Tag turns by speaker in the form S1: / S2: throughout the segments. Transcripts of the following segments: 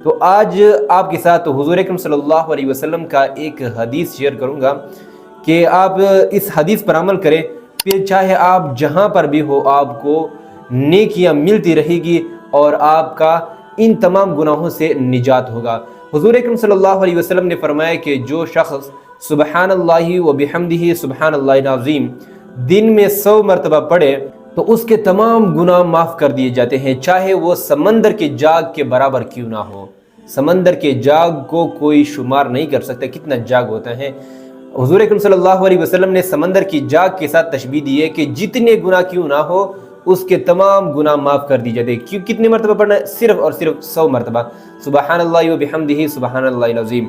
S1: تو آج آپ کے ساتھ حضور اکرم صلی اللہ علیہ وسلم کا ایک حدیث شیئر کروں گا کہ آپ اس حدیث پر عمل کریں، پھر چاہے آپ جہاں پر بھی ہو آپ کو نیکیاں ملتی رہے گی اور آپ کا ان تمام گناہوں سے نجات ہوگا۔ حضور اکرم صلی اللہ علیہ وسلم نے فرمایا کہ جو شخص سبحان اللہ و بحمدہ سبحان اللہ العظیم دن میں 100 مرتبہ پڑھے تو اس کے تمام گناہ معاف کر دیے جاتے ہیں، چاہے وہ سمندر کے جاگ کے برابر کیوں نہ ہو۔ سمندر کے جاگ کو کوئی شمار نہیں کر سکتا کتنا جاگ ہوتا ہے۔ حضور اکرم صلی اللہ علیہ وسلم نے سمندر کی جاگ کے ساتھ تشبیہ دی ہے کہ جتنے گناہ کیوں نہ ہو اس کے تمام گناہ معاف کر دی جاتے ہیں۔ کتنے مرتبہ پڑھنا ہے؟ صرف اور صرف 100 مرتبہ سبحان اللہ و بحمدہ سبحان اللہ العظیم۔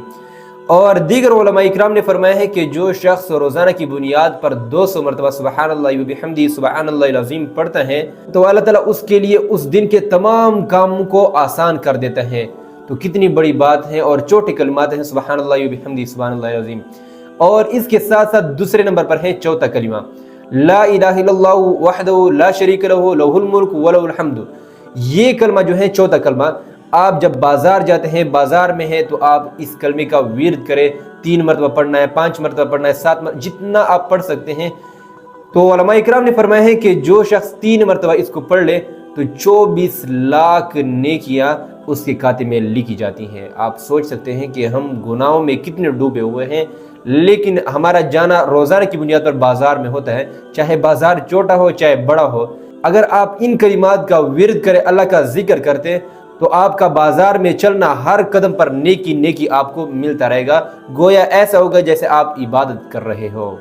S1: اور دیگر علماء اکرام نے فرمایا ہے کہ جو شخص روزانہ کی بنیاد پر 200 مرتبہ سبحان اللہ و بحمدہ سبحان اللہ العظیم پڑھتا ہے تو اللہ تعالیٰ اس کے لیے اس دن کے تمام کاموں کو آسان کر دیتا ہے۔ تو کتنی بڑی بات ہے اور چھوٹے کلمات ہیں سبحان اللہ و بحمدہ سبحان اللہ العظیم۔ اور اس کے ساتھ ساتھ دوسرے نمبر پر ہے چوتھا کلمہ لا الہ الا اللہ وحدہ لا شریک لہ لہ الملک ولہ الحمد۔ یہ کلمہ جو ہے چوتھا کلمہ، آپ جب بازار جاتے ہیں، بازار میں ہیں تو آپ اس کلمے کا ورد کریں، 3 مرتبہ پڑھنا ہے، 5 مرتبہ پڑھنا ہے، 7 مرتبہ جتنا آپ پڑھ سکتے ہیں۔ تو علماء اکرام نے فرمایا ہے کہ جو شخص 3 مرتبہ اس کو پڑھ لے تو 24 لاکھ نیکیاں اس کے کھاتے میں لکھی جاتی ہیں۔ آپ سوچ سکتے ہیں کہ ہم گناہوں میں کتنے ڈوبے ہوئے ہیں، لیکن ہمارا جانا روزانہ کی بنیاد پر بازار میں ہوتا ہے، چاہے بازار چھوٹا ہو چاہے بڑا ہو۔ اگر آپ ان کلمات کا ورد کریں، اللہ کا ذکر کرتے تو آپ کا بازار میں چلنا ہر قدم پر نیکی نیکی آپ کو ملتا رہے گا، گویا ایسا ہوگا جیسے آپ عبادت کر رہے ہو۔